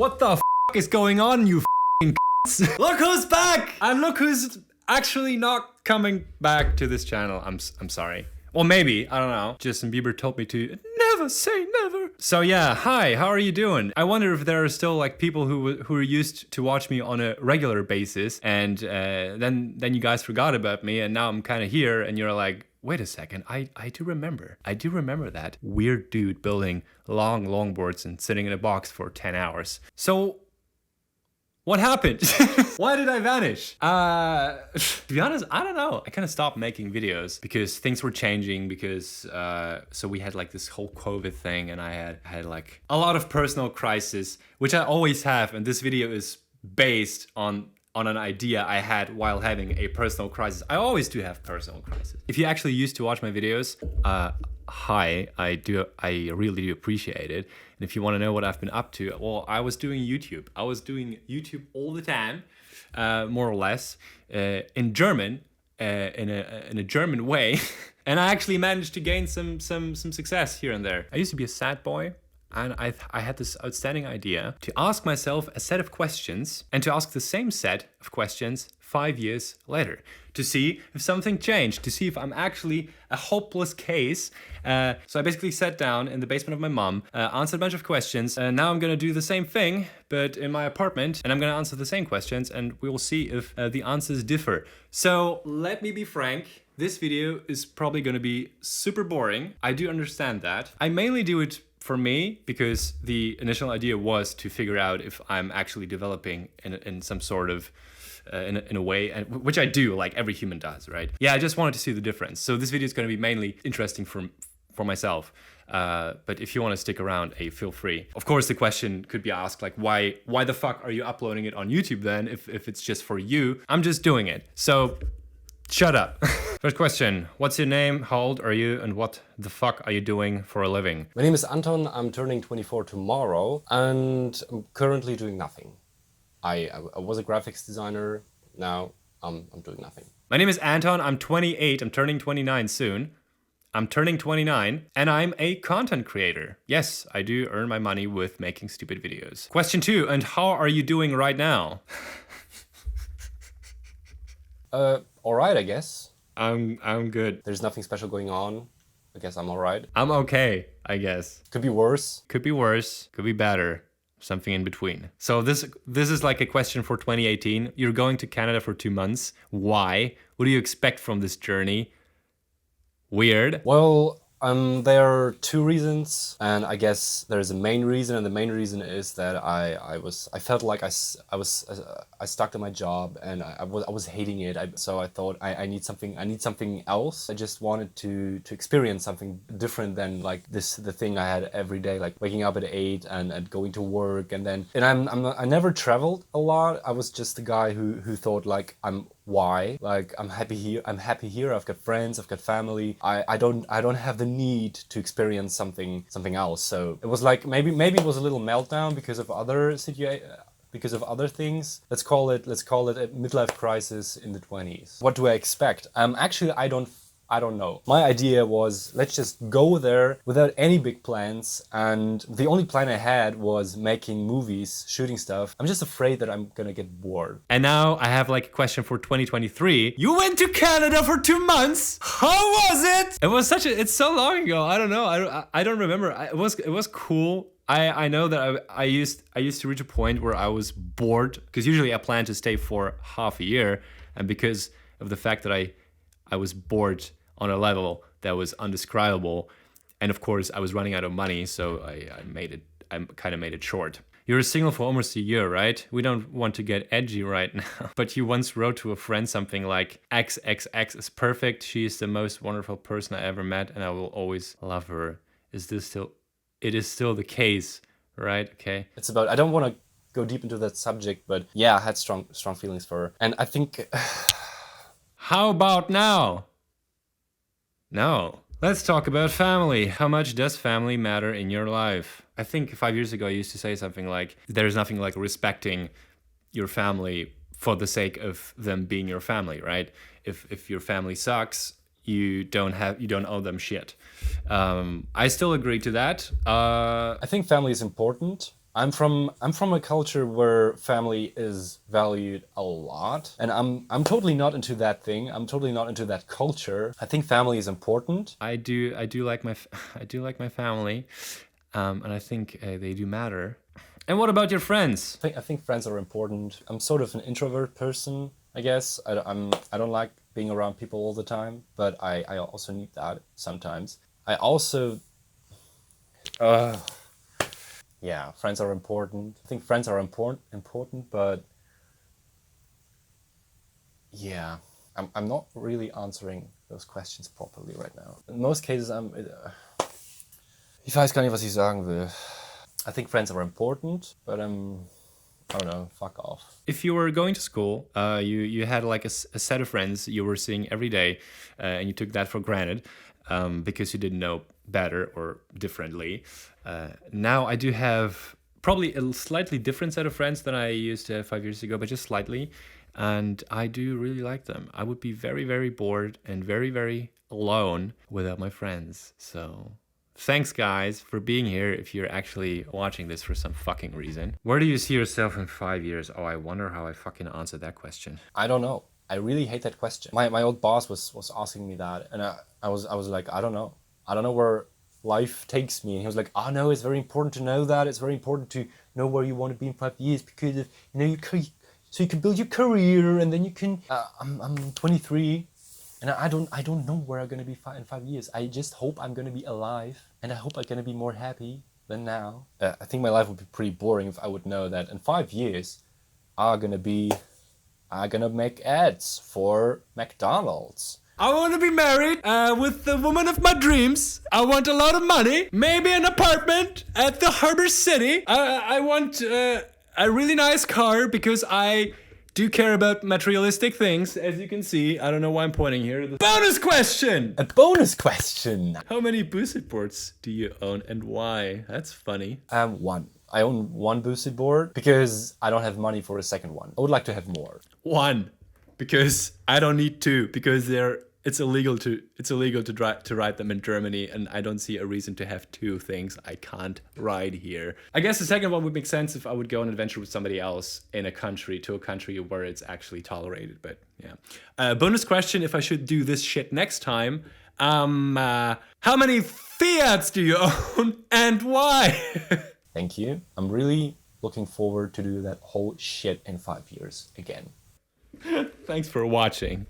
What the f is going on, you f***ing c***s? Look who's back! And look who's actually not coming back to this channel. I'm sorry. Well, maybe, I don't know. Justin Bieber told me to never say never. So yeah, hi, how are you doing? I wonder if there are still like people who are used to watch me on a regular basis, and then you guys forgot about me, and now I'm kind of here, and you're like, wait a second, I do remember that weird dude building long longboards and sitting in a box for 10 hours. So what happened? Why did I vanish? To be honest, I don't know. I kind of stopped making videos because things were changing, because so we had like this whole COVID thing, and I had like a lot of personal crisis, which I always have, and this video is based on an idea I had while having a personal crisis. I always do have personal crisis. If you actually used to watch my videos, hi, I really do appreciate it. And if you want to know what I've been up to, well, I was doing YouTube. I was doing YouTube all the time, more or less, in German, in a German way. And I actually managed to gain some success here and there. I used to be a sad boy. And I had this outstanding idea to ask myself a set of questions, and to ask the same set of questions 5 years later, to see if something changed, to see if I'm actually a hopeless case. So I basically sat down in the basement of my mom, answered a bunch of questions, and now I'm gonna do the same thing, but in my apartment, and I'm gonna answer the same questions, and we will see if the answers differ. So let me be frank. This video is probably gonna be super boring. I do understand that. I mainly do it for me, because the initial idea was to figure out if I'm actually developing in some sort of in a way, and which I do, like every human does, right? Yeah, I just wanted to see the difference. So this video is going to be mainly interesting for myself. But if you want to stick around, hey, feel free. Of course, the question could be asked, like, why the fuck are you uploading it on YouTube then, if it's just for you? I'm just doing it. So shut up. First question, what's your name, how old are you, and what the fuck are you doing for a living? My name is Anton, I'm turning 24 tomorrow, and I'm currently doing nothing. I was a graphics designer, now I'm doing nothing. My name is Anton, I'm 28, I'm turning 29 soon. I'm turning 29, and I'm a content creator. Yes, I do earn my money with making stupid videos. Question 2, and how are you doing right now? Alright, I guess. I'm good. There's nothing special going on. I guess I'm alright. I'm okay, I guess. Could be worse. Could be worse, could be better. Something in between. So this is like a question for 2018. You're going to Canada for 2 months. Why? What do you expect from this journey? Weird. Well, there are two reasons, and I guess there's a main reason, and the main reason is that I felt like I stuck to my job, and I was hating it. So I thought I need something else. I just wanted to experience something different than like the thing I had every day, like waking up at 8 and going to work, and I never traveled a lot. I was just the guy who thought like why? Like I'm happy here. I've got friends. I've got family. I don't have the need to experience something else. So it was like maybe it was a little meltdown because of other things. Let's call it a midlife crisis in the 20s. What do I expect? Actually, I don't know. My idea was, let's just go there without any big plans, and the only plan I had was making movies, shooting stuff. I'm just afraid that I'm gonna get bored. And now I have like a question for 2023. You went to Canada for 2 months. How was it? It's so long ago. I don't know. I don't remember. It was cool. I know that I used to reach a point where I was bored, because usually I plan to stay for half a year, and because of the fact that I was bored on a level that was undescribable, and of course I was running out of money, so I kind of made it short. You're single for almost a year, right? We don't want to get edgy right now, but you once wrote to a friend something like, XXX is perfect, she is the most wonderful person I ever met, and I will always love her. It is still the case, right? Okay. It's about, I don't want to go deep into that subject, but yeah, I had strong feelings for her, and I think how about now? No. Let's talk about family. How much does family matter in your life? I think 5 years ago I used to say something like, there's nothing like respecting your family for the sake of them being your family, right? If your family sucks, you don't owe them shit. I still agree to that. I think family is important. I'm from a culture where family is valued a lot, and I'm totally not into that thing. I'm totally not into that culture. I think family is important. I do like I do like my family, and I think they do matter. And what about your friends? I think friends are important. I'm sort of an introvert person, I guess. I don't like being around people all the time, but I also need that sometimes. I also yeah, friends are important. I think friends are important, but yeah, I'm not really answering those questions properly right now. In most cases, ich weiß gar nicht, was ich sagen will. I think friends are important, but I don't know, fuck off. If you were going to school, you had like a set of friends you were seeing every day, and you took that for granted because you didn't know better or differently. Now I do have probably a slightly different set of friends than I used to have 5 years ago, but just slightly. And I do really like them. I would be very, very bored and very, very alone without my friends. So thanks, guys, for being here if you're actually watching this for some fucking reason. Where do you see yourself in 5 years? Oh, I wonder how I fucking answered that question. I don't know. I really hate that question. My old boss was asking me that, and I was like, I don't know. I don't know where life takes me. And he was like, oh no, it's very important to know that. It's very important to know where you want to be in 5 years because if, you know, so you can build your career, and then you can. I'm 23. And I don't know where I'm gonna be in 5 years. I just hope I'm gonna be alive, and I hope I'm gonna be more happy than now. I think my life would be pretty boring if I would know that in 5 years I'm gonna make ads for McDonald's. I want to be married with the woman of my dreams. I want a lot of money, maybe an apartment at the Harbor City. I want a really nice car because I do care about materialistic things, as you can see. I don't know why I'm pointing here. The bonus question! A bonus question. How many boosted boards do you own and why? That's funny. One. I own one boosted board because I don't have money for a second one. I would like to have more. One, because I don't need two, because it's illegal to ride them in Germany, and I don't see a reason to have two things I can't ride here. I guess the second one would make sense if I would go on an adventure with somebody else to a country where it's actually tolerated, but yeah. Bonus question, if I should do this shit next time, how many Fiats do you own and why? Thank you. I'm really looking forward to do that whole shit in 5 years again. Thanks for watching.